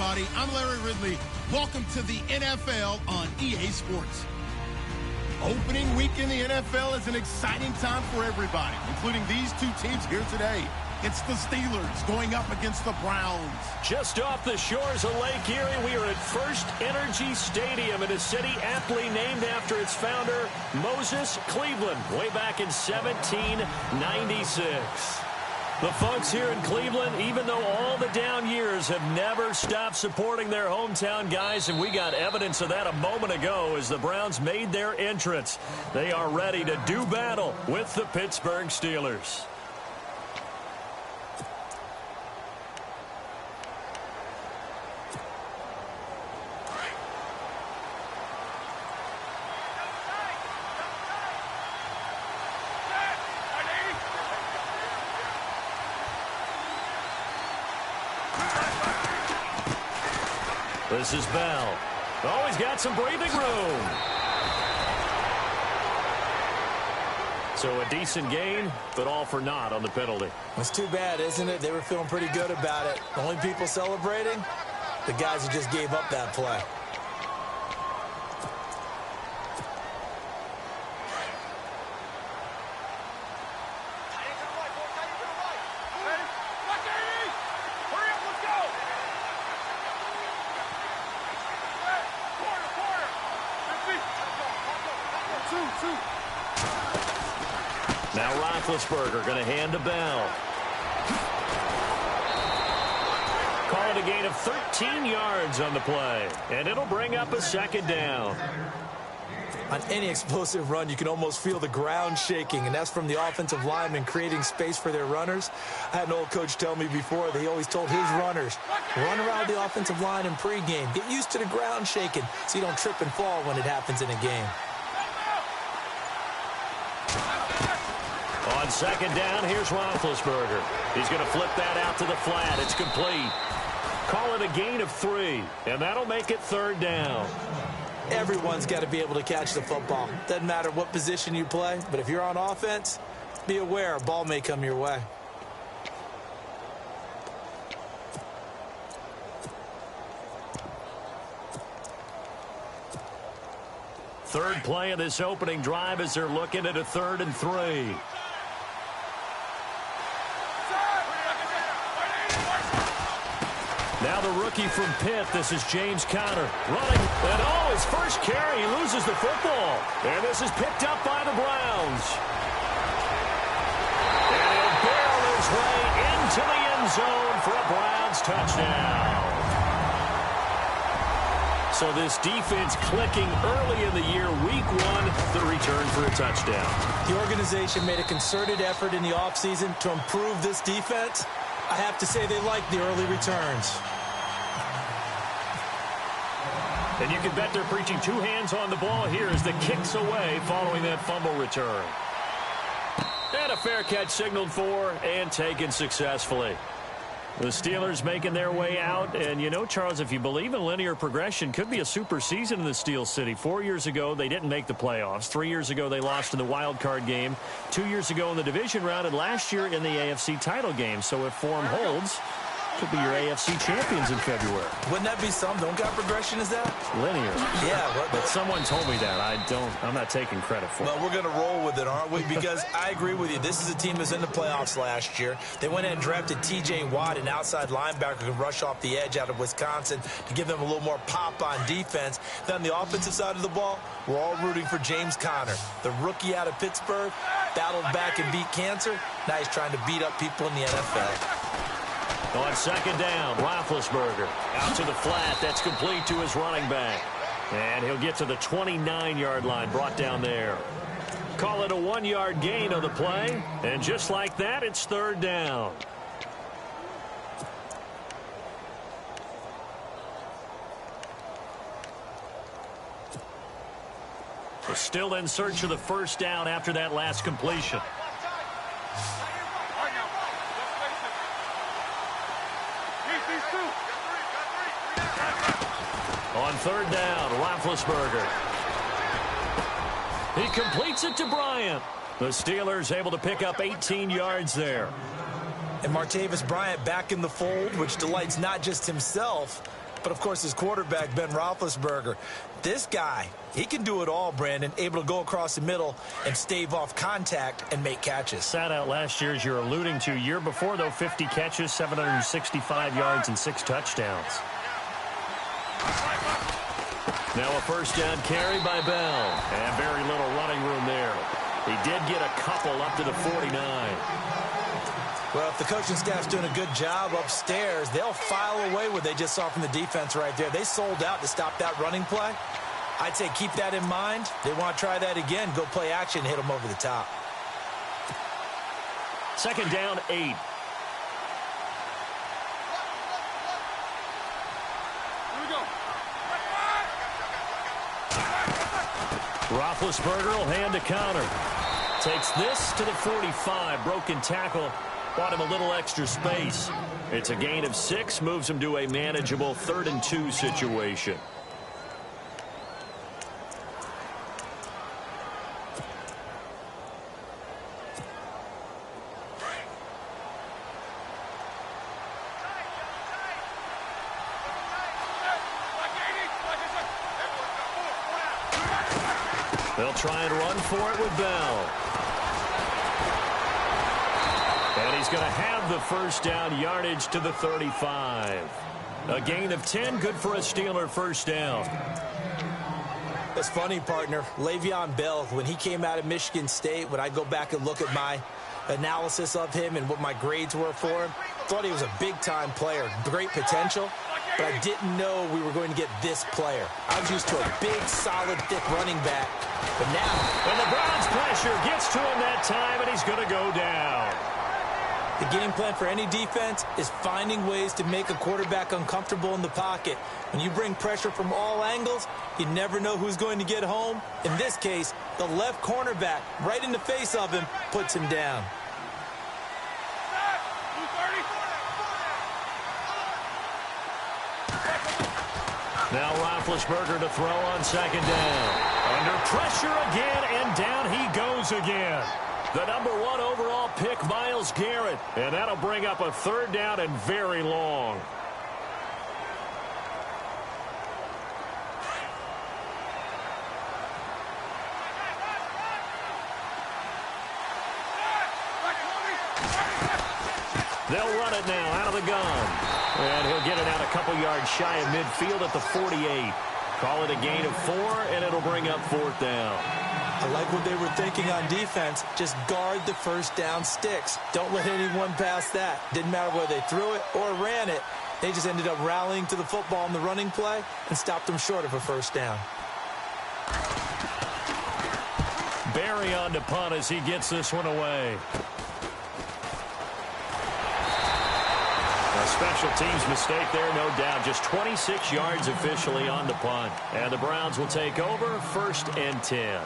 everybody. I'm Larry Ridley. Welcome to the NFL on EA Sports. Opening week in the NFL is an exciting time for everybody, including these two teams here today. It's the Steelers going up against the Browns. Just off the shores of Lake Erie, we are at First Energy Stadium in a city aptly named after its founder, Moses Cleveland, way back in 1796. The folks here in Cleveland, even though all the down years, have never stopped supporting their hometown guys, and we got evidence of that a moment ago as the Browns made their entrance. They are ready to do battle with the Pittsburgh Steelers. This is Bell. Oh, he's got some breathing room. So a decent gain, but all for naught on the penalty. It's too bad, isn't it? They were feeling pretty good about it. The only people celebrating, the guys who just gave up that play. Now Roethlisberger going to hand to Bell. Call it a gain of 13 yards on the play, and it'll bring up a second down. On any explosive run, you can almost feel the ground shaking, and that's from the offensive linemen creating space for their runners. I had an old coach tell me before that he always told his runners, run around the offensive line in pregame. Get used to the ground shaking so you don't trip and fall when it happens in a game. On second down, here's Roethlisberger. He's going to flip that out to the flat. It's complete. Call it a gain of 3, and that'll make it third down. Everyone's got to be able to catch the football. Doesn't matter what position you play, but if you're on offense, be aware a ball may come your way. Third play of this opening drive as they're looking at a 3rd and 3. Now the rookie from Pitt, this is James Conner, running, and his first carry, he loses the football. And this is picked up by the Browns. And he'll barrel his way into the end zone for a Browns touchdown. So this defense clicking early in the year, week 1, the return for a touchdown. The organization made a concerted effort in the offseason to improve this defense. I have to say they like the early returns. And you can bet they're preaching 2 hands on the ball here as the kick's away following that fumble return. And a fair catch signaled for and taken successfully. The Steelers making their way out. And, you know, Charles, if you believe in linear progression, could be a super season in the Steel City. 4 years ago, they didn't make the playoffs. 3 years ago, they lost in the wild card game. 2 years ago in the division round, and last year in the AFC title game. So if form holds, could be your AFC champions in February. Wouldn't that be something? What kind of progression is that? Linear. Yeah. But someone told me that. I'm not taking credit for it. Well, we're going to roll with it, aren't we? Because I agree with you. This is a team that was in the playoffs last year. They went in and drafted T.J. Watt, an outside linebacker who can rush off the edge out of Wisconsin to give them a little more pop on defense. Then on the offensive side of the ball, we're all rooting for James Conner, the rookie out of Pittsburgh, battled back and beat cancer. Now he's trying to beat up people in the NFL. On second down, Roethlisberger out to the flat. That's complete to his running back. And he'll get to the 29-yard line, brought down there. Call it a 1-yard gain on the play. And just like that, it's third down. They're still in search of the first down after that last completion. On third down, Roethlisberger. He completes it to Bryant. The Steelers able to pick up 18 yards there. And Martavis Bryant back in the fold, which delights not just himself, But, of course, his quarterback, Ben Roethlisberger, this guy, he can do it all, Brandon, able to go across the middle and stave off contact and make catches. Sat out last year, as you're alluding to. Year before, though, 50 catches, 765 yards, and 6 touchdowns. Now a first down carry by Bell. And very little running room there. He did get a couple up to the 49. Well, if the coaching staff's doing a good job upstairs, they'll file away what they just saw from the defense right there. They sold out to stop that running play. I'd say keep that in mind. They want to try that again. Go play action, hit them over the top. Second down, 8. Roethlisberger will hand a counter. Takes this to the 45. Broken tackle. Bought him a little extra space. It's a gain of 6. Moves him to a manageable 3rd and 2 situation. They'll try and run for it with Bell. And he's going to have the first down, yardage to the 35. A gain of 10, good for a Steeler first down. It's funny, partner. Le'Veon Bell, when he came out of Michigan State, when I go back and look at my analysis of him and what my grades were for him, thought he was a big-time player, great potential, but I didn't know we were going to get this player. I was used to a big, solid, thick running back, but now... And the Browns pressure gets to him that time, and he's going to go down. The game plan for any defense is finding ways to make a quarterback uncomfortable in the pocket. When you bring pressure from all angles, you never know who's going to get home. In this case, the left cornerback, right in the face of him, puts him down. Now Roethlisberger to throw on second down. Under pressure again, and down he goes again. The number 1 overall pick, Myles Garrett. And that'll bring up a 3rd down and very long. They'll run it now out of the gun. And he'll get it out a couple yards shy of midfield at the 48. Call it a gain of 4, and it'll bring up 4th down. I like what they were thinking on defense. Just guard the first down sticks. Don't let anyone pass that. Didn't matter whether they threw it or ran it. They just ended up rallying to the football in the running play and stopped them short of a first down. Barry on to punt as he gets this one away. A special teams mistake there, no doubt. Just 26 yards officially on the punt. And the Browns will take over 1st and 10.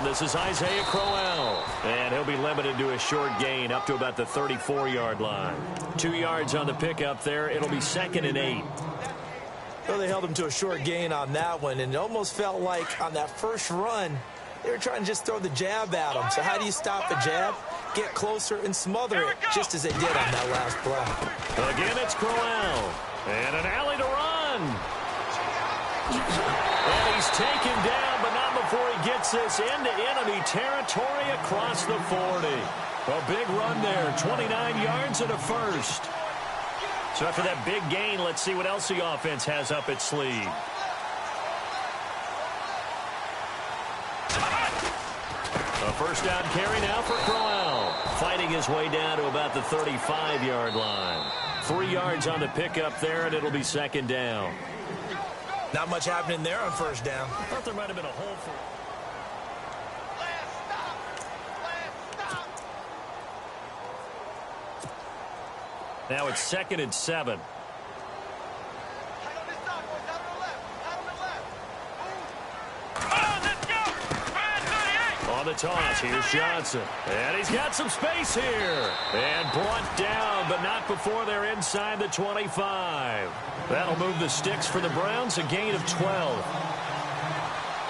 This is Isaiah Crowell, and he'll be limited to a short gain up to about the 34-yard line. 2 yards on the pickup there. It'll be 2nd and 8. Well, they held him to a short gain on that one, and it almost felt like on that first run, they were trying to just throw the jab at him. So how do you stop a jab? Get closer and smother it, just as they did on that last play. Again, it's Crowell, and an alley to run. And he's taken down, but not before he gets this into enemy territory across the 40. A big run there, 29 yards and a first. So after that big gain, let's see what else the offense has up its sleeve. A first down carry now for Crowell. Fighting his way down to about the 35-yard line. 3 yards on the pickup there, and it'll be 2nd down. Not much happening there on first down. I thought there might have been a hole for... Now it's 2nd and 7. On the toss, here's Johnson. And he's got some space here. And brought down, but not before they're inside the 25. That'll move the sticks for the Browns, a gain of 12.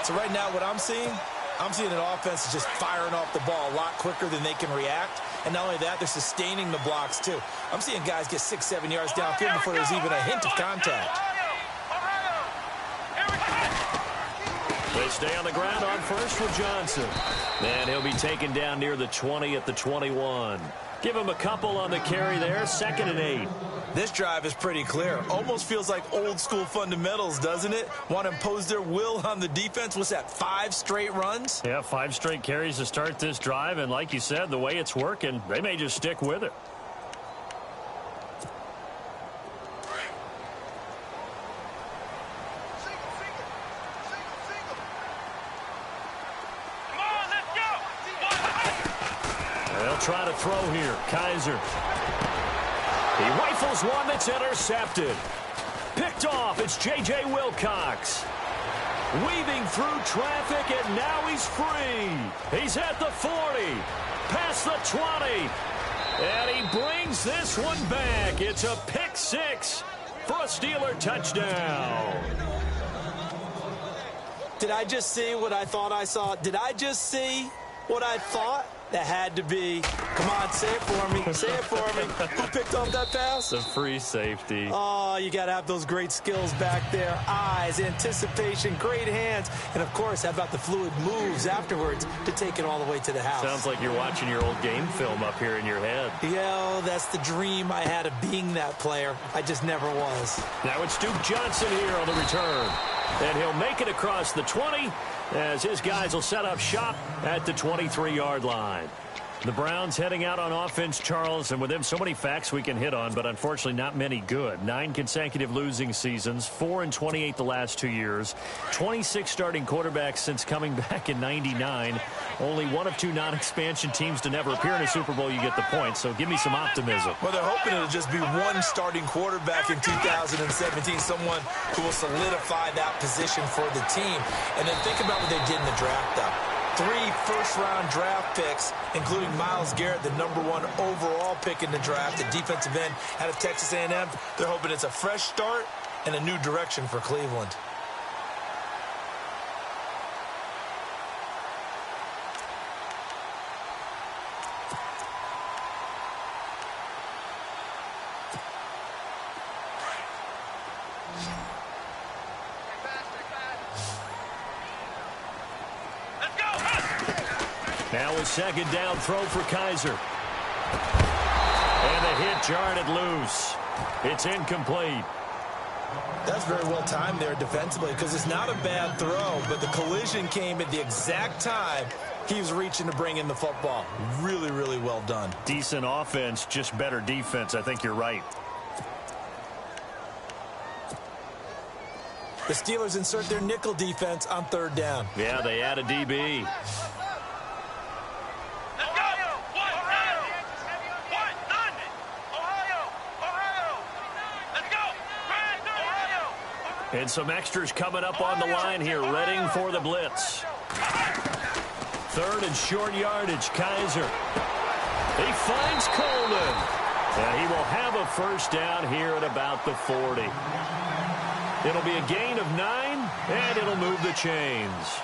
So right now what I'm seeing an offense is just firing off the ball a lot quicker than they can react. And not only that, they're sustaining the blocks too. I'm seeing guys get 6-7 yards downfield before there's even a hint of contact. They stay on the ground on first with Johnson. And he'll be taken down near the 20 at the 21. Give him a couple on the carry there, 2nd and 8. This drive is pretty clear. Almost feels like old school fundamentals, doesn't it? Want to impose their will on the defense. What's that, 5 straight runs? Yeah, 5 straight carries to start this drive. And like you said, the way it's working, they may just stick with it. They'll try to throw here. Kaiser. He rifles one that's intercepted. Picked off. It's J.J. Wilcox. Weaving through traffic, and now he's free. He's at the 40. Past the 20. And he brings this one back. It's a pick 6 for a Steeler touchdown. Did I just see what I thought I saw? Did I just see what I thought? That had to be. Come on, say it for me. Say it for me. Who picked off that pass? The free safety. Oh, you got to have those great skills back there. Eyes, anticipation, great hands. And, of course, how about the fluid moves afterwards to take it all the way to the house? Sounds like you're watching your old game film up here in your head. Yeah, that's the dream I had of being that player. I just never was. Now it's Duke Johnson here on the return. And he'll make it across the 20 as his guys will set up shop at the 23-yard line. The Browns heading out on offense, Charles, and with them so many facts we can hit on, but unfortunately not many good. 9 consecutive losing seasons, 4-28 the last 2 years, 26 starting quarterbacks since coming back in '99. Only one of 2 non-expansion teams to never appear in a Super Bowl. You get the point, so give me some optimism. Well, they're hoping it'll just be one starting quarterback in 2017, someone who will solidify that position for the team. And then think about what they did in the draft, though. 3 first-round draft picks, including Myles Garrett, the #1 overall pick in the draft, the defensive end out of Texas A&M. They're hoping it's a fresh start and a new direction for Cleveland. Now a 2nd down throw for Kaiser. And the hit jarred it loose. It's incomplete. That's very well timed there defensively because it's not a bad throw, but the collision came at the exact time he was reaching to bring in the football. Really, really well done. Decent offense, just better defense. I think you're right. The Steelers insert their nickel defense on 3rd down. Yeah, they add a DB. And some extras coming up on the line here, readying for the blitz. 3rd and short yardage, Kaiser. He finds Coleman. And he will have a 1st down here at about the 40. It'll be a gain of 9, and it'll move the chains.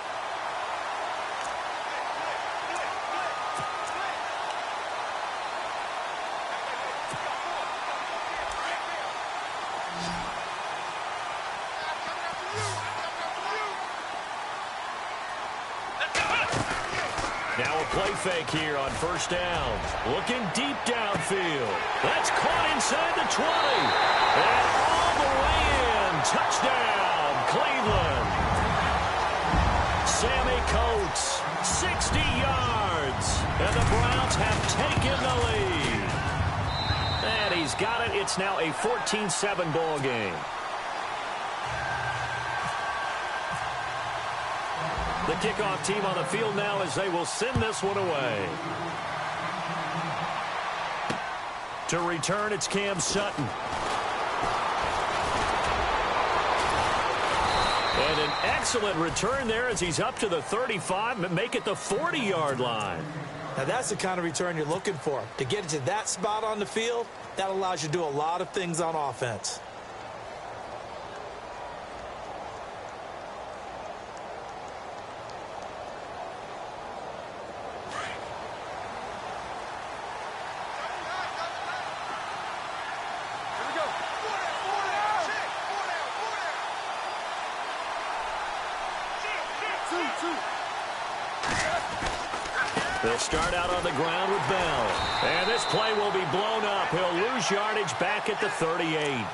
Now a play fake here on 1st down. Looking deep downfield. That's caught inside the 20. And all the way in. Touchdown, Cleveland. Sammy Coates, 60 yards. And the Browns have taken the lead. And he's got it. It's now a 14-7 ball game. The kickoff team on the field now as they will send this one away. To return, it's Cam Sutton. And an Excellent return there as he's up to the 35 and make it the 40-yard line. Now, that's the kind of return you're looking for. To get it to that spot on the field, that allows you to do a lot of things on offense. They'll start out on the ground with Bell. And this play will be blown up. He'll lose yardage back at the 38.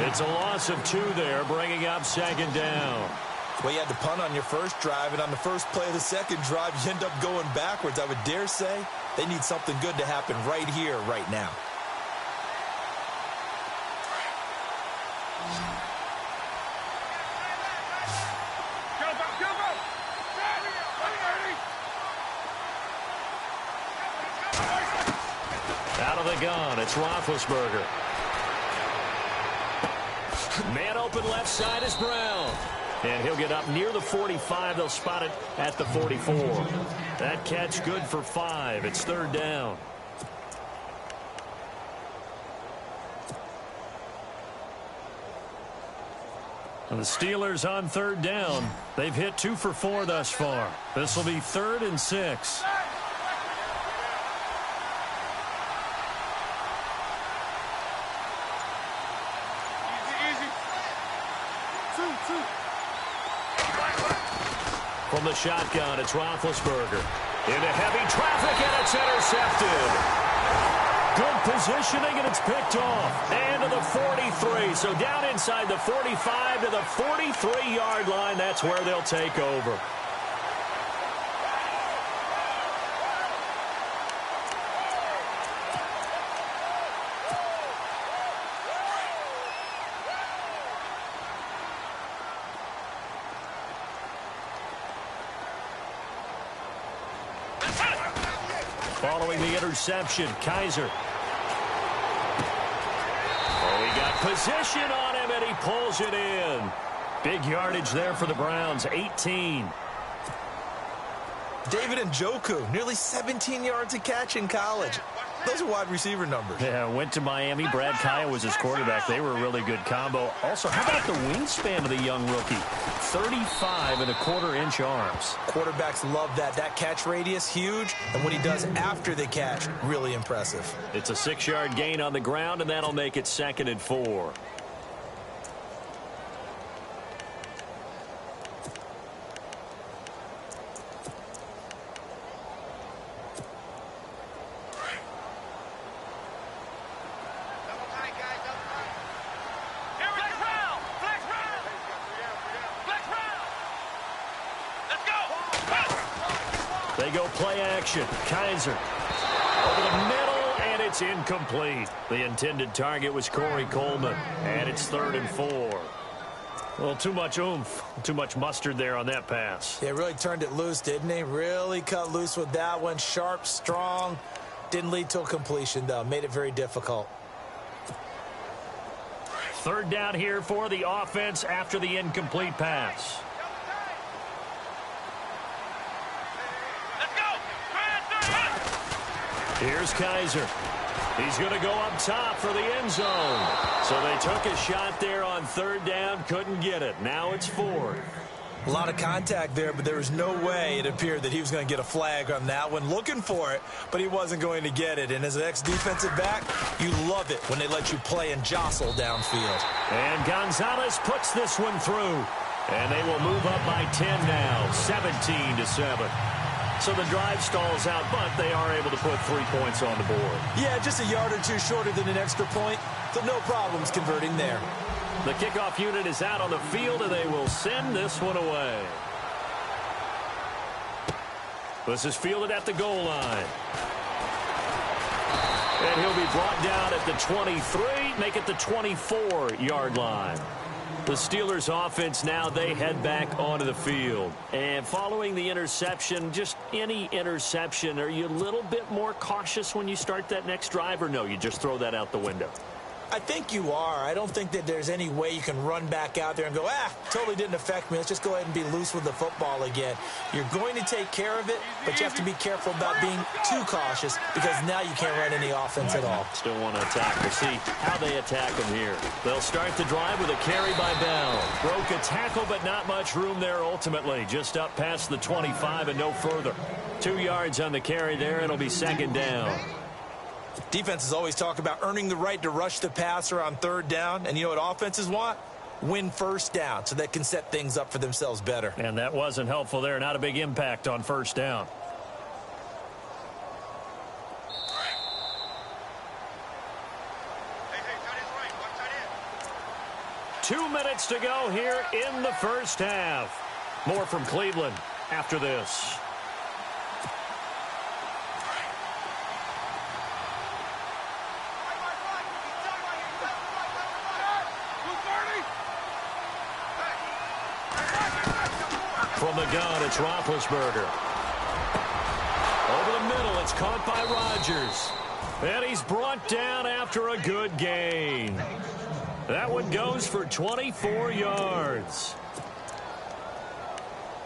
It's a loss of 2 there, bringing up second down. Well, you had to punt on your first drive, and on the first play of the second drive, you end up going backwards. I would dare say they need something good to happen right here, right now. Out of the gun, it's Roethlisberger. Man open left side is Brown. And he'll get up near the 45. They'll spot it at the 44. That catch good for 5. It's third down. And the Steelers on third down. They've hit 2 for 4 thus far. This will be 3rd and 6. From the shotgun, it's Roethlisberger. Into heavy traffic, and it's intercepted. Good positioning, and it's picked off. And to the 43. So down inside the 45 to the 43-yard line. That's where they'll take over. Following the interception, Kaiser. Oh, he got position on him, and he pulls it in. Big yardage there for the Browns, 18. David Njoku, nearly 17 yards a catch in college. Those are wide receiver numbers. Yeah, went to Miami. Brad Kaya was his quarterback. They were a really good combo. Also, how about the wingspan of the young rookie? 35.25-inch arms. Quarterbacks love that. That catch radius, huge. And what he does after the catch, really impressive. It's a 6-yard gain on the ground, and that'll make it 2nd and 4. They go play action. Kaiser over the middle, and it's incomplete. The intended target was Corey Coleman, and it's 3rd and 4. Well, too much oomph, too much mustard there on that pass. Yeah, really turned it loose, didn't he? Really cut loose with that one. Sharp, strong. Didn't lead to a completion, though. Made it very difficult. 3rd down here for the offense after the incomplete pass. Here's Kaiser. He's going to go up top for the end zone. So they took a shot there on 3rd down, couldn't get it. Now it's 4th. A lot of contact there, but there was no way it appeared that he was going to get a flag on that one. Looking for it, but he wasn't going to get it. And as an ex-defensive back, you love it when they let you play and jostle downfield. And Gonzalez puts this one through. And they will move up by 10 now, 17-7. So the drive stalls out, but they are able to put 3 points on the board. Yeah, just a yard or two shorter than an extra point, so no problems converting there. The kickoff unit is out on the field, and they will send this one away. This is fielded at the goal line. And he'll be brought down at the 23, make it the 24-yard line. The Steelers offense now, they head back onto the field. And following the interception, just any interception, are you a little bit more cautious when you start that next drive, or no, you just throw that out the window? I think you are. I don't think that there's any way you can run back out there and go, totally didn't affect me. Let's just go ahead and be loose with the football again. You're going to take care of it, but you have to be careful about being too cautious because now you can't run any offense at all. Still want to attack. We'll see how they attack them here. They'll start the drive with a carry by Bell. Broke a tackle, but not much room there ultimately. Just up past the 25 and no further. 2 yards on the carry there. It'll be second down. Defenses always talk about earning the right to rush the passer on third down. And you know what offenses want? Win first down so they can set things up for themselves better. And that wasn't helpful there. Not a big impact on first down. Hey, 2 minutes to go here in the first half. More from Cleveland after this. From the gun, it's Roethlisberger. Over the middle, it's caught by Rodgers. And he's brought down after a good gain. That one goes for 24 yards.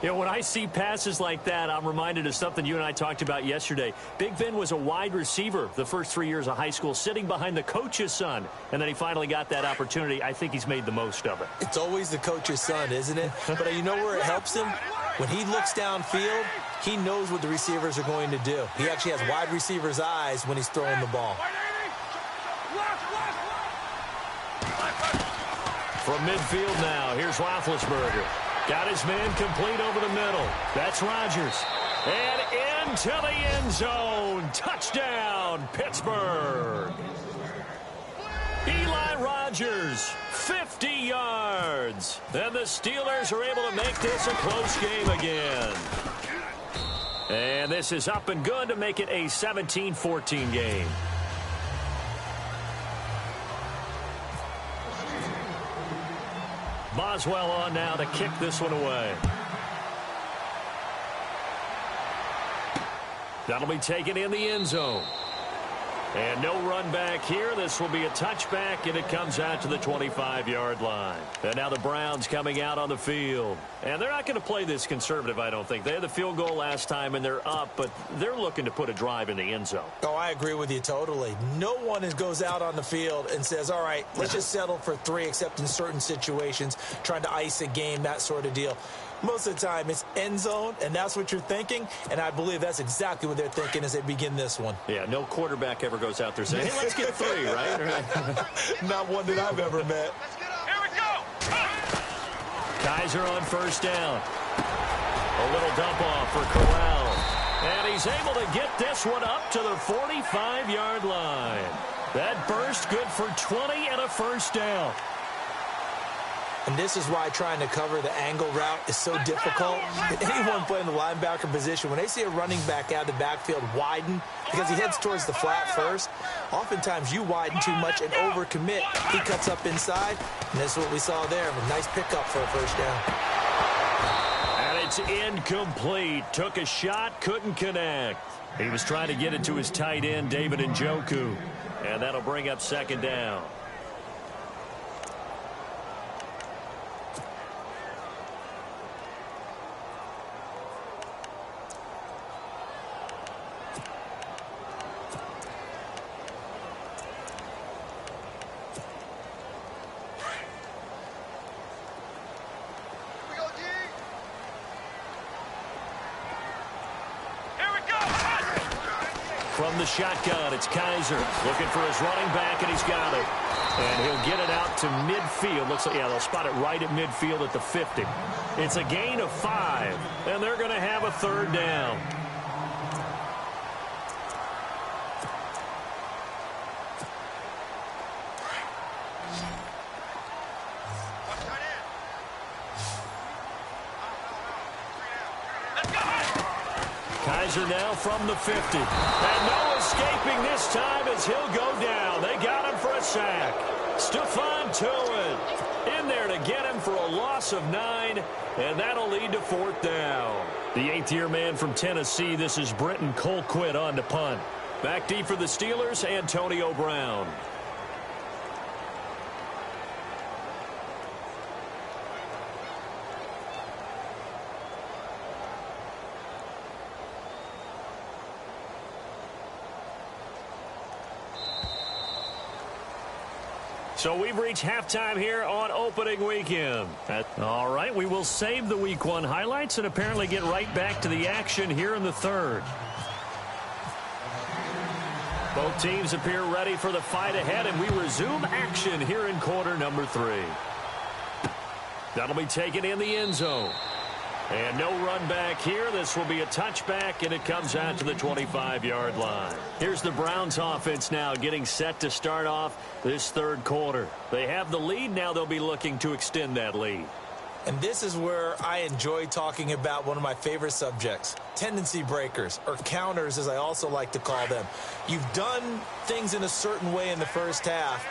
You know, when I see passes like that, I'm reminded of something you and I talked about yesterday. Big Ben was a wide receiver the first 3 years of high school, sitting behind the coach's son. And then he finally got that opportunity. I think he's made the most of it. It's always the coach's son, isn't it? But you know where it helps him? When he looks downfield, he knows what the receivers are going to do. He actually has wide receivers' eyes when he's throwing the ball. From midfield now, here's Roethlisberger. Got his man complete over the middle. That's Rodgers. And into the end zone. Touchdown, Pittsburgh. Eli Rodgers, 50 yards. And the Steelers are able to make this a close game again. And this is up and good to make it a 17-14 game. Boswell on now to kick this one away. That'll be taken in the end zone. And no run back here. This will be a touchback, and it comes out to the 25-yard line. And now the Browns coming out on the field. And they're not going to play this conservative, I don't think. They had the field goal last time, and they're up, but they're looking to put a drive in the end zone. Oh, I agree with you totally. No one goes out on the field and says, all right, let's just settle for 3, except in certain situations, trying to ice a game, that sort of deal. Most of the time, it's end zone, and that's what you're thinking, and I believe that's exactly what they're thinking as they begin this one. Yeah, no quarterback ever goes out there saying, hey, let's get 3, right? Not one that I've ever met. Here we go! Kaiser on first down. A little dump off for Corral. And he's able to get this one up to the 45-yard line. That burst good for 20 and a first down. And this is why trying to cover the angle route is so difficult. Anyone playing the linebacker position, when they see a running back out of the backfield widen, because he heads towards the flat first, oftentimes you widen too much and overcommit. He cuts up inside, and this is what we saw there. A nice pickup for a first down. And it's incomplete. Took a shot, couldn't connect. He was trying to get it to his tight end, David Njoku. And that'll bring up second down. From the shotgun, it's Kaiser looking for his running back, and he's got it. And he'll get it out to midfield. Looks like, yeah, they'll spot it right at midfield at the 50. It's a gain of 5, and they're going to have a third down. Kaiser now from the 50. And no escaping this time as he'll go down. They got him for a sack. Stephon Tuitt in there to get him for a loss of 9, and that'll lead to fourth down. The 8th-year man from Tennessee, this is Britton Colquitt on to punt. Back deep for the Steelers, Antonio Brown. So we've reached halftime here on opening weekend. All right, we will save the Week 1 highlights and apparently get right back to the action here in the third. Both teams appear ready for the fight ahead, and we resume action here in quarter number 3. That'll be taken in the end zone. And no run back here. This will be a touchback, and it comes out to the 25-yard line. Here's the Browns offense now getting set to start off this third quarter. They have the lead. Now they'll be looking to extend that lead. And this is where I enjoy talking about one of my favorite subjects, tendency breakers, or counters as I also like to call them. You've done things in a certain way in the first half,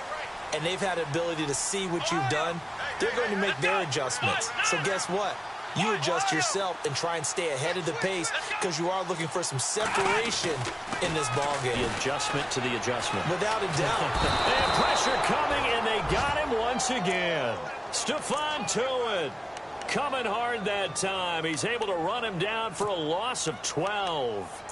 and they've had the ability to see what you've done. They're going to make their adjustments. So guess what? You adjust yourself and try and stay ahead of the pace because you are looking for some separation in this ball game. The adjustment to the adjustment. Without a doubt. And pressure coming, and they got him once again. Stephon Tuitt coming hard that time. He's able to run him down for a loss of 12.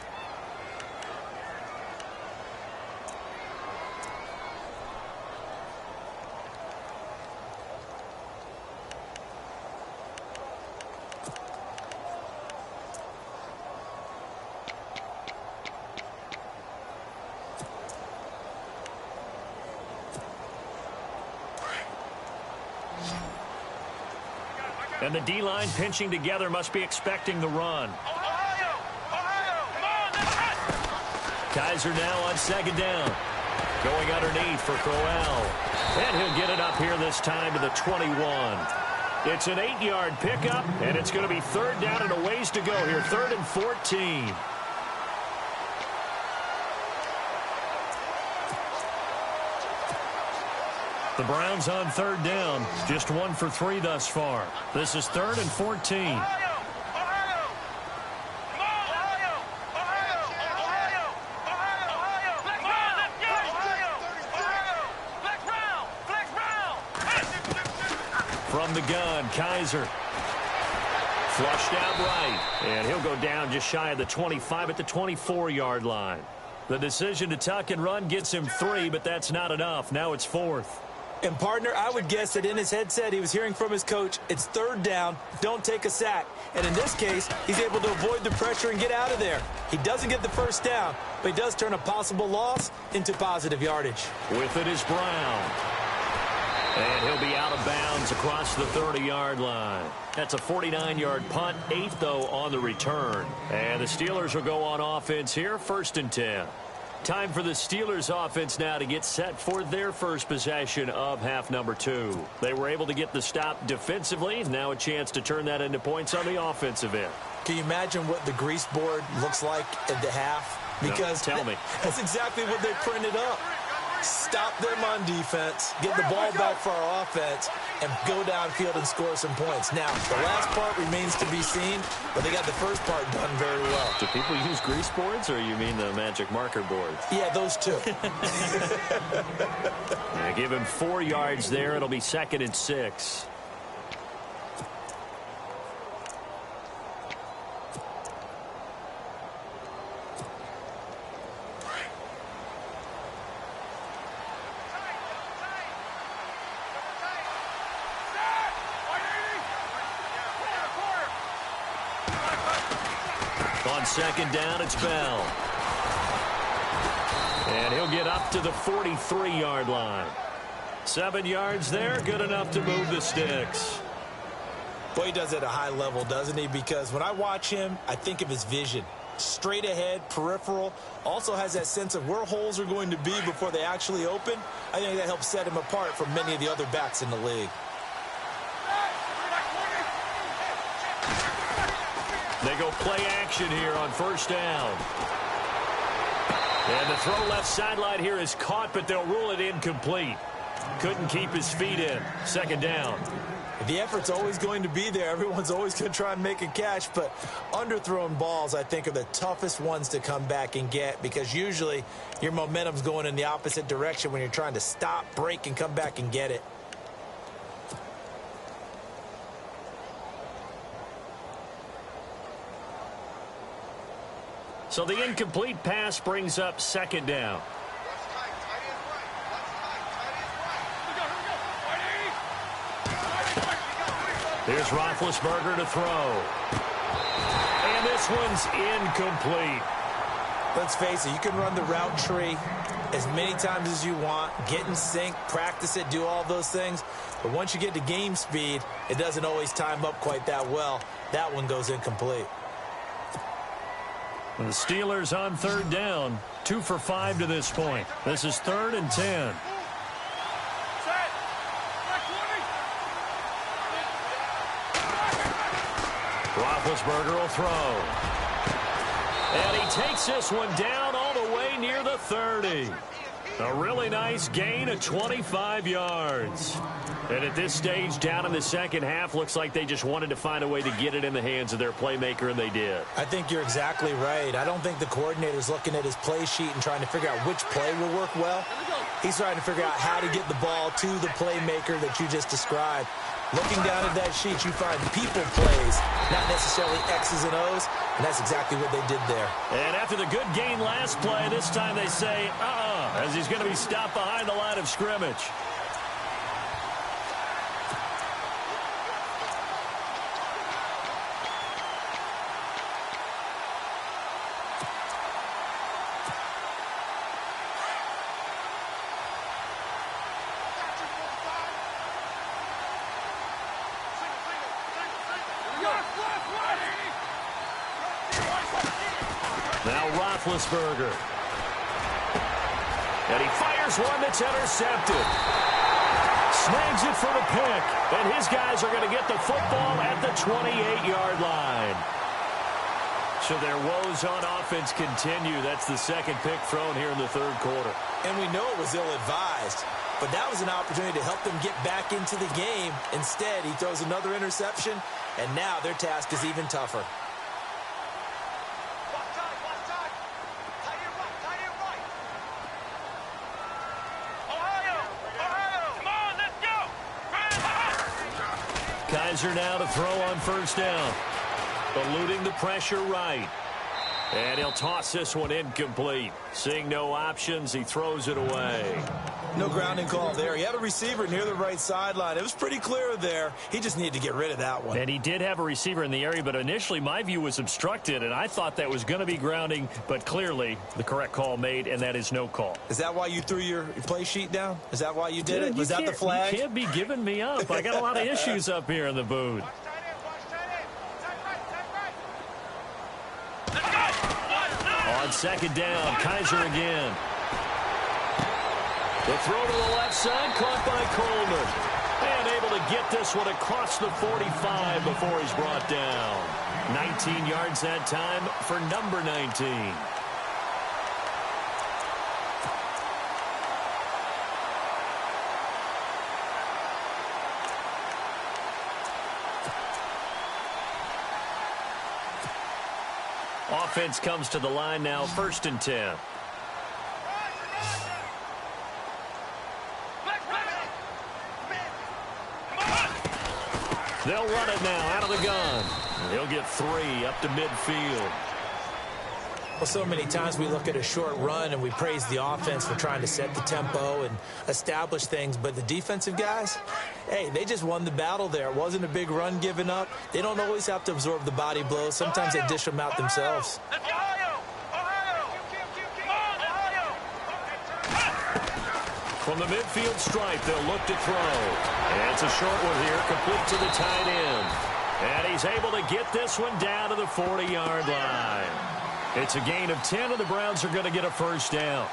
And the D-line pinching together must be expecting the run. Kaiser now on second down. Going underneath for Crowell. And he'll get it up here this time to the 21. It's an 8-yard pickup, and it's going to be third down and a ways to go here. 3rd and 14. The Browns on third down, just 1 for 3 thus far. This is 3rd and 14. From the gun, Kaiser. Flushed out right, and he'll go down just shy of the 25 at the 24-yard line. The decision to tuck and run gets him 3, but that's not enough. Now it's 4th. And, partner, I would guess that in his headset he was hearing from his coach, it's third down, don't take a sack. And in this case, he's able to avoid the pressure and get out of there. He doesn't get the first down, but he does turn a possible loss into positive yardage. With it is Brown. And he'll be out of bounds across the 30-yard line. That's a 49-yard punt, 8 though on the return. And the Steelers will go on offense here, 1st and 10. Time for the Steelers offense now to get set for their first possession of half number 2. They were able to get the stop defensively. Now a chance to turn that into points on the offensive end. Can you imagine what the grease board looks like at the half? Because no, tell me. That's exactly what they printed up. Stop them on defense, get the ball back for our offense, and go downfield and score some points. Now, the last part remains to be seen, but they got the first part done very well. Do people use grease boards, or you mean the magic marker boards? Yeah, those two. Give him 4 yards there. It'll be 2nd and 6. On second down, it's Bell. And he'll get up to the 43-yard line. 7 yards there, good enough to move the sticks. Boy, he does it at a high level, doesn't he? Because when I watch him, I think of his vision. Straight ahead, peripheral. Also has that sense of where holes are going to be before they actually open. I think that helps set him apart from many of the other backs in the league. They go play action here on first down. And the throw left sideline here is caught, but they'll rule it incomplete. Couldn't keep his feet in. 2nd down. The effort's always going to be there. Everyone's always going to try and make a catch, but underthrown balls, I think, are the toughest ones to come back and get because usually your momentum's going in the opposite direction when you're trying to stop, break, and come back and get it. So the incomplete pass brings up 2nd down. Here's Roethlisberger to throw. And this one's incomplete. Let's face it, you can run the route tree as many times as you want, get in sync, practice it, do all those things. But once you get to game speed, it doesn't always time up quite that well. That one goes incomplete. The Steelers on third down, 2 for 5 to this point. This is 3rd and 10. Roethlisberger will throw. And he takes this one down all the way near the 30. A really nice gain of 25 yards. And at this stage, down in the second half, looks like they just wanted to find a way to get it in the hands of their playmaker, and they did. I think you're exactly right. I don't think the coordinator's looking at his play sheet and trying to figure out which play will work well. He's trying to figure out how to get the ball to the playmaker that you just described. Looking down at that sheet, you find people plays, not necessarily X's and O's, and that's exactly what they did there. And after the good gain last play, this time they say, as he's going to be stopped behind the line of scrimmage. Now Roethlisberger. And he fires one that's intercepted. Snags it for the pick. And his guys are going to get the football at the 28-yard line. So their woes on offense continue. That's the second pick thrown here in the third quarter. And we know it was ill-advised. But that was an opportunity to help them get back into the game. Instead, he throws another interception. And now their task is even tougher. Kaiser now to throw on first down. Eluding the pressure right. And he'll toss this one incomplete. Seeing no options, he throws it away. No grounding call there. He had a receiver near the right sideline. It was pretty clear there. He just needed to get rid of that one. And he did have a receiver in the area, but initially my view was obstructed, and I thought that was going to be grounding, but clearly the correct call made, and that is no call. Is that why you threw your play sheet down? Is that why you did it? Was that the flag? You can't be giving me up. I got a lot of issues up here in the booth. On second down, Kaiser again. The throw to the left side, caught by Coleman. And able to get this one across the 45 before he's brought down. 19 yards that time for number 19. Offense comes to the line now, 1st and 10. They'll run it now out of the gun. He'll get 3 up to midfield. Well, so many times we look at a short run and we praise the offense for trying to set the tempo and establish things. But the defensive guys, hey, they just won the battle there. It wasn't a big run given up. They don't always have to absorb the body blows. Sometimes they dish them out themselves. From the midfield stripe, they'll look to throw. And it's a short one here, complete to the tight end. And he's able to get this one down to the 40-yard line. It's a gain of 10, and the Browns are going to get a first down.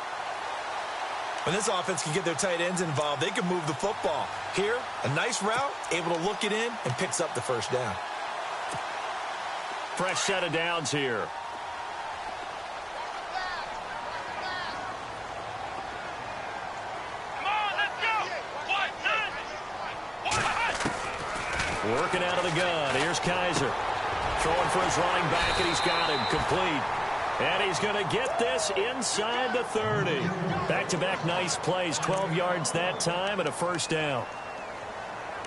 When this offense can get their tight ends involved, they can move the football. Here, a nice route, able to look it in, and picks up the first down. Fresh set of downs here. Working out of the gun. Here's Kaiser. Throwing for his running back, and he's got him complete. And he's going to get this inside the 30. Back-to-back nice plays. 12 yards that time and a first down.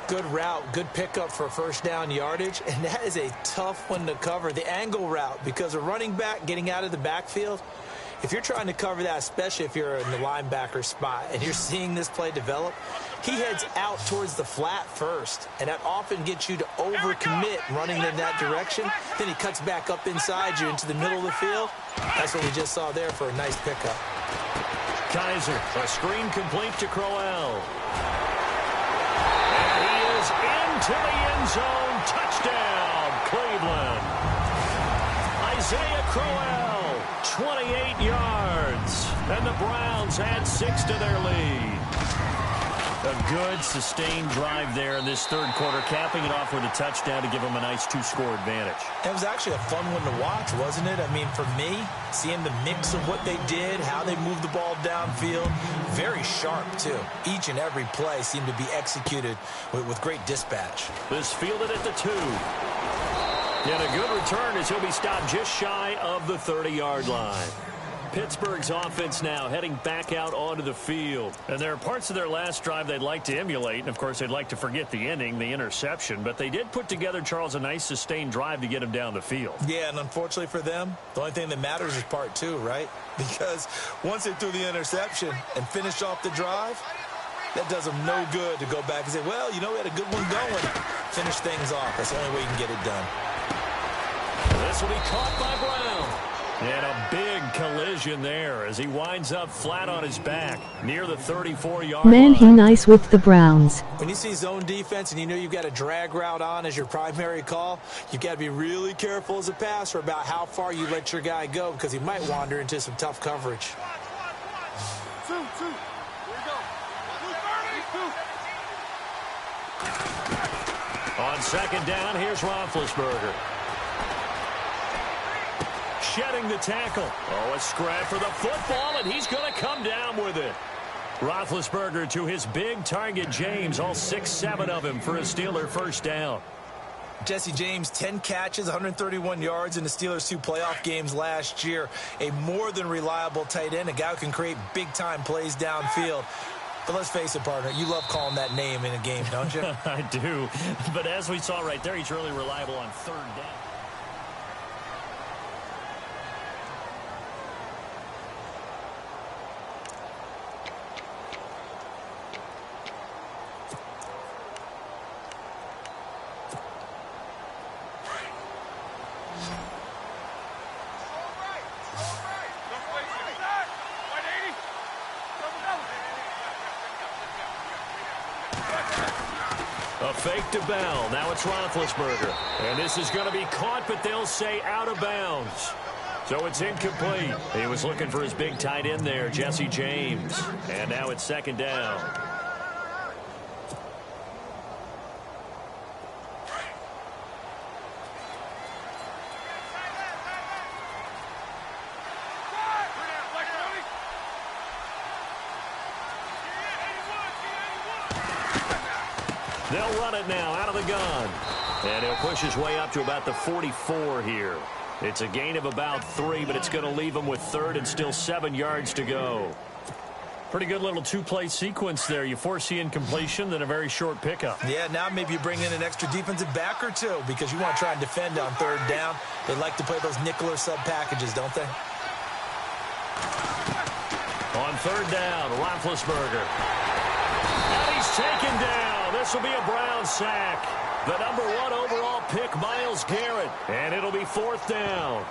Good route, good pickup for first down yardage, and that is a tough one to cover. The angle route, because a running back getting out of the backfield, if you're trying to cover that, especially if you're in the linebacker spot and you're seeing this play develop, he heads out towards the flat first, and that often gets you to overcommit running in that direction. Then he cuts back up inside you into the middle of the field. That's what we just saw there for a nice pickup. Kaiser, a screen complete to Crowell. And he is into the end zone. Touchdown, Cleveland. Isaiah Crowell, 28 yards. And the Browns add 6 to their lead. A good, sustained drive there in this third quarter, capping it off with a touchdown to give them a nice 2-score advantage. It was actually a fun one to watch, wasn't it? I mean, for me, seeing the mix of what they did, how they moved the ball downfield, very sharp, too. Each and every play seemed to be executed with great dispatch. This fielded at the 2. And a good return as he'll be stopped just shy of the 30-yard line. Pittsburgh's offense now heading back out onto the field. And there are parts of their last drive they'd like to emulate. And, of course, they'd like to forget the ending, the interception. But they did put together, Charles, a nice sustained drive to get him down the field. Yeah, and unfortunately for them, the only thing that matters is part 2, right? Because once they threw the interception and finished off the drive, that does them no good to go back and say, well, you know, we had a good one going. Finish things off. That's the only way you can get it done. This will be caught by Brown. And a big collision there as he winds up flat on his back near the 34-yard line. Man, he nice with the Browns. When you see zone defense and you know you've got a drag route on as your primary call, you've got to be really careful as a passer about how far you let your guy go because he might wander into some tough coverage. 2. Here we go. 2. On second down, here's Roethlisberger. Shedding the tackle. Oh, a scrap for the football, and he's going to come down with it. Roethlisberger to his big target, James, all 6-7 of him for a Steeler first down. Jesse James, 10 catches, 131 yards in the Steelers' 2 playoff games last year. A more than reliable tight end, a guy who can create big-time plays downfield. But let's face it, partner, you love calling that name in a game, don't you? I do. But as we saw right there, he's really reliable on third down. A fake to Bell. Now it's Roethlisberger. And this is going to be caught, but they'll say out of bounds. So it's incomplete. He was looking for his big tight end there, Jesse James. And now it's second down. They'll run it now out of the gun. And he'll push his way up to about the 44 here. It's a gain of about 3, but it's going to leave him with third and still 7 yards to go. Pretty good little 2-play sequence there. You foresee incompletion, then a very short pickup. Yeah, now maybe you bring in an extra defensive back or 2 because you want to try and defend on third down. They like to play those nickel or sub packages, don't they? On third down, Roethlisberger. And he's taken down. This will be a Brown sack. The #1 overall pick, Myles Garrett. And it'll be fourth down.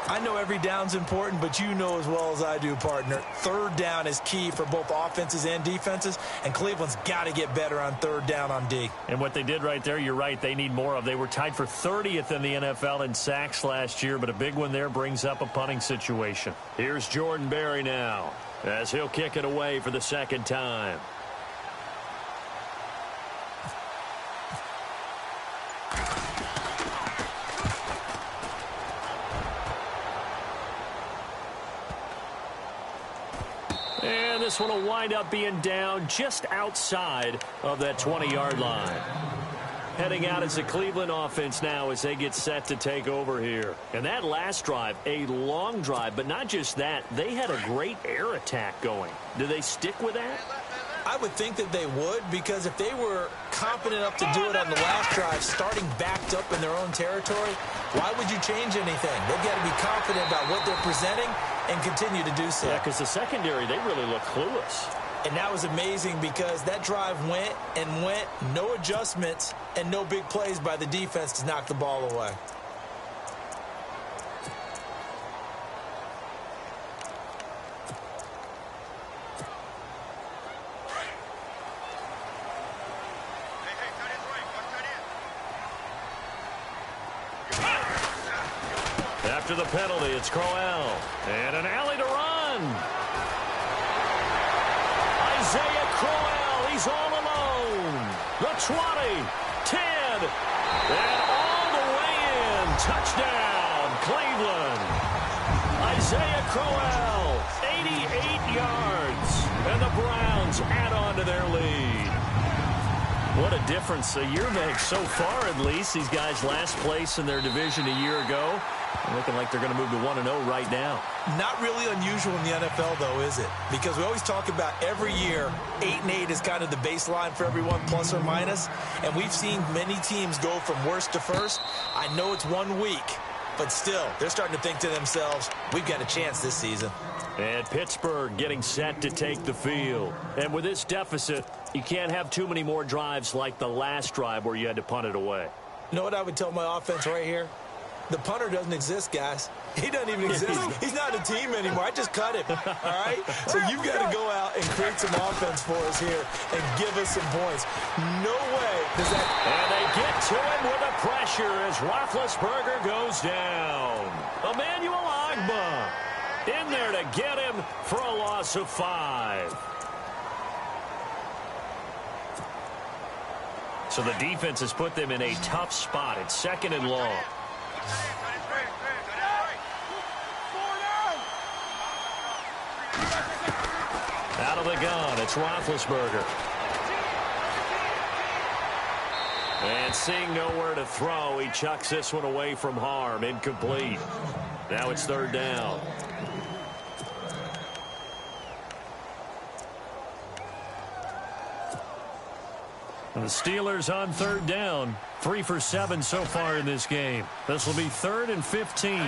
I know every down's important, but you know as well as I do, partner. Third down is key for both offenses and defenses, and Cleveland's got to get better on third down on D. And what they did right there, you're right, they need more of. They were tied for 30th in the NFL in sacks last year, but a big one there brings up a punting situation. Here's Jordan Berry now as he'll kick it away for the second time. And this one will wind up being down just outside of that 20-yard line. Heading out as the Cleveland offense now as they get set to take over here. And that last drive, a long drive, but not just that. They had a great air attack going. Do they stick with that? I would think that they would, because if they were confident enough to do it on the last drive, starting backed up in their own territory, why would you change anything? They've got to be confident about what they're presenting and continue to do so. Yeah, because the secondary, they really look clueless. And that was amazing because that drive went and went, no adjustments and no big plays by the defense to knock the ball away. After the penalty, it's Crowell. And an alley to run. Isaiah Crowell, he's all alone. The 20, 10, and all the way in. Touchdown, Cleveland. Isaiah Crowell, 88 yards. And the Browns add on to their lead. What a difference a year makes so far, at least. These guys last place in their division a year ago. Looking like they're going to move to 1-0 right now. Not really unusual in the NFL, though, is it? Because we always talk about every year, 8-8 is kind of the baseline for everyone, plus or minus. And we've seen many teams go from worst to first. I know it's 1 week, but still, they're starting to think to themselves, we've got a chance this season. And Pittsburgh getting set to take the field. And with this deficit, you can't have too many more drives like the last drive where you had to punt it away. You know what I would tell my offense right here? The punter doesn't exist, guys. He doesn't even exist. He's not a team anymore. I just cut him, all right? So you've got to go out and create some offense for us here and give us some points. No way does that... And they get to him with the pressure as Roethlisberger goes down. Emmanuel Ogbah in there to get him for a loss of 5. So the defense has put them in a tough spot. It's 2nd and long. Out of the gun, it's Roethlisberger. And seeing nowhere to throw, he chucks this one away from harm. Incomplete. Now it's 3rd down. The Steelers on 3rd down. 3 for 7 so far in this game. This will be 3rd and 15.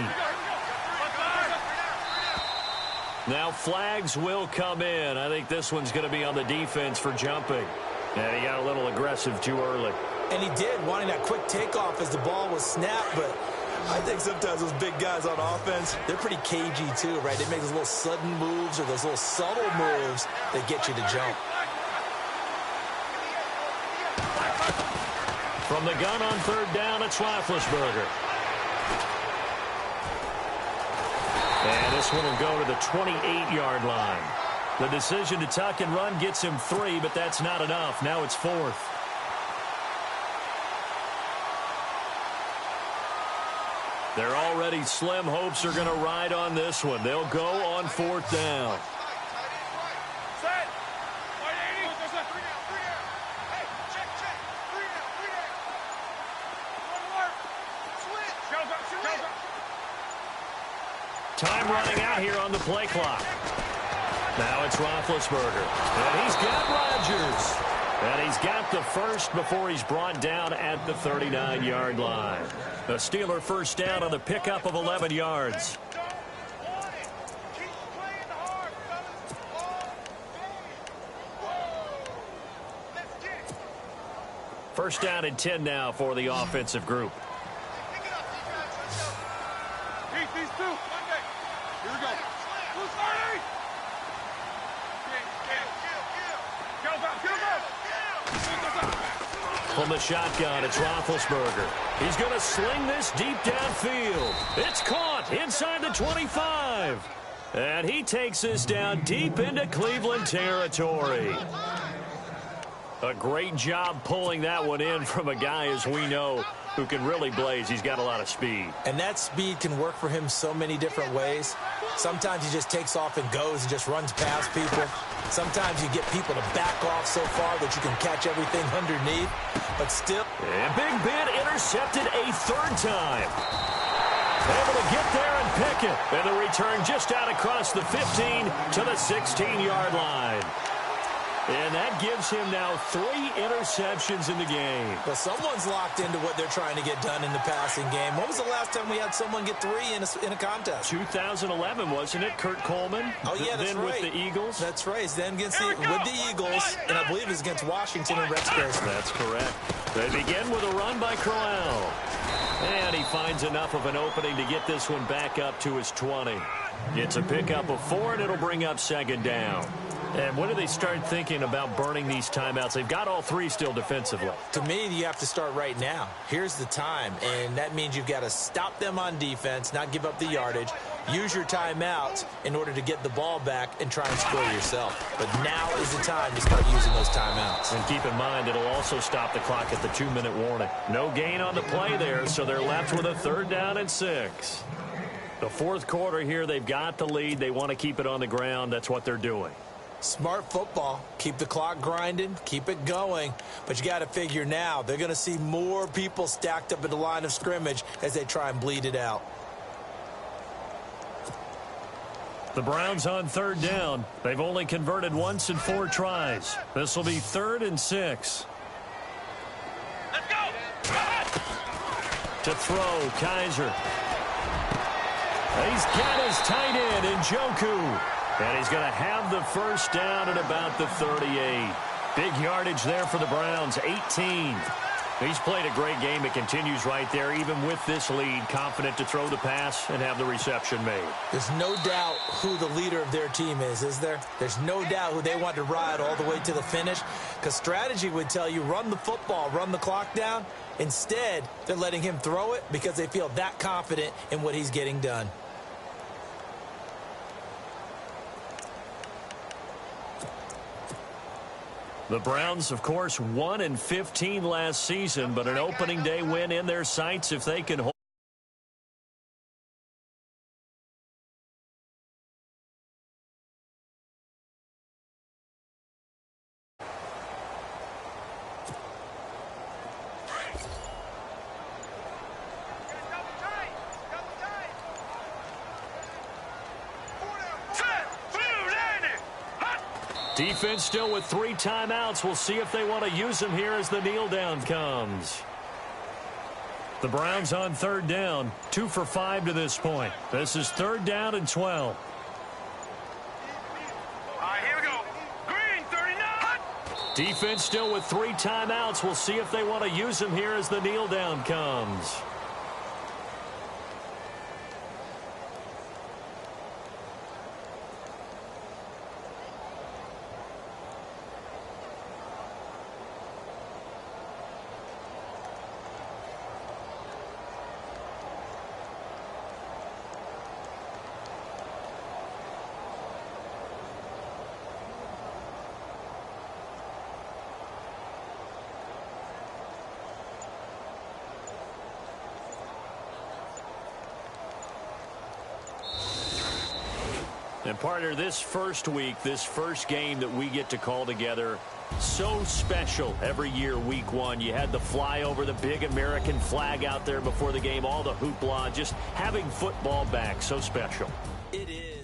Now flags will come in. I think this one's going to be on the defense for jumping. And he got a little aggressive too early. And he did, wanting that quick takeoff as the ball was snapped. But I think sometimes those big guys on offense, they're pretty cagey too, right? They make those little sudden moves or those little subtle moves that get you to jump. From the gun on 3rd down, it's Roethlisberger. And this one will go to the 28-yard line. The decision to tuck and run gets him 3, but that's not enough. Now it's 4th. They're already slim hopes are going to ride on this one. They'll go on 4th down. Time running out here on the play clock. Now it's Roethlisberger. And he's got Rodgers. And he's got the first before he's brought down at the 39-yard line. The Steeler first down on the pickup of 11 yards. First down and 10 now for the offensive group. From the shotgun, it's Roethlisberger. He's going to sling this deep downfield. It's caught inside the 25. And he takes this down deep into Cleveland territory. A great job pulling that one in from a guy, as we know, who can really blaze. He's got a lot of speed. And that speed can work for him so many different ways. Sometimes he just takes off and goes and just runs past people. Sometimes you get people to back off so far that you can catch everything underneath. But still. And Big Ben intercepted a 3rd time. Able to get there and pick it. And the return just out across the 15 to the 16-yard line. And that gives him now 3 interceptions in the game. Well, someone's locked into what they're trying to get done in the passing game. When was the last time we had someone get 3 in a contest? 2011, wasn't it? Kurt Coleman? Oh, yeah, that's then right. with the Eagles? That's right. Then against with the Eagles, and I believe it's against Washington and Rex Grossman. That's correct. They begin with a run by Crowell. And he finds enough of an opening to get this one back up to his 20. It's a pickup of 4, and it'll bring up 2nd down. And when do they start thinking about burning these timeouts? They've got all 3 still defensively. To me, you have to start right now. Here's the time, and that means you've got to stop them on defense, not give up the yardage, use your timeouts in order to get the ball back and try and score yourself. But now is the time to start using those timeouts. And keep in mind, it'll also stop the clock at the 2-minute warning. No gain on the play there, so they're left with a 3rd down and 6. The 4th quarter here, they've got the lead. They want to keep it on the ground. That's what they're doing. Smart football. Keep the clock grinding. Keep it going. But you got to figure now, they're going to see more people stacked up at the line of scrimmage as they try and bleed it out. The Browns on 3rd down. They've only converted once in 4 tries. This will be 3rd and 6. Let's go! To throw, Kaiser. He's got his tight end, Njoku. And he's going to have the 1st down at about the 38. Big yardage there for the Browns, 18. He's played a great game. It continues right there, even with this lead, confident to throw the pass and have the reception made. There's no doubt who the leader of their team is there? There's no doubt who they want to ride all the way to the finish, because strategy would tell you run the football, run the clock down. Instead, they're letting him throw it because they feel that confident in what he's getting done. The Browns, of course, 1-15 last season, but an opening day win in their sights if they can hold. Defense still with 3 timeouts. We'll see if they want to use them here as the kneel down comes. The Browns on 3rd down, 2 for 5 to this point. This is 3rd down and 12. All right, here we go. Green, 39. Defense still with 3 timeouts. We'll see if they want to use them here as the kneel down comes. And partner, this first week, this first game that we get to call together, so special every year, week 1. You had the flyover, the big American flag out there before the game, all the hoopla, just having football back, so special. It is.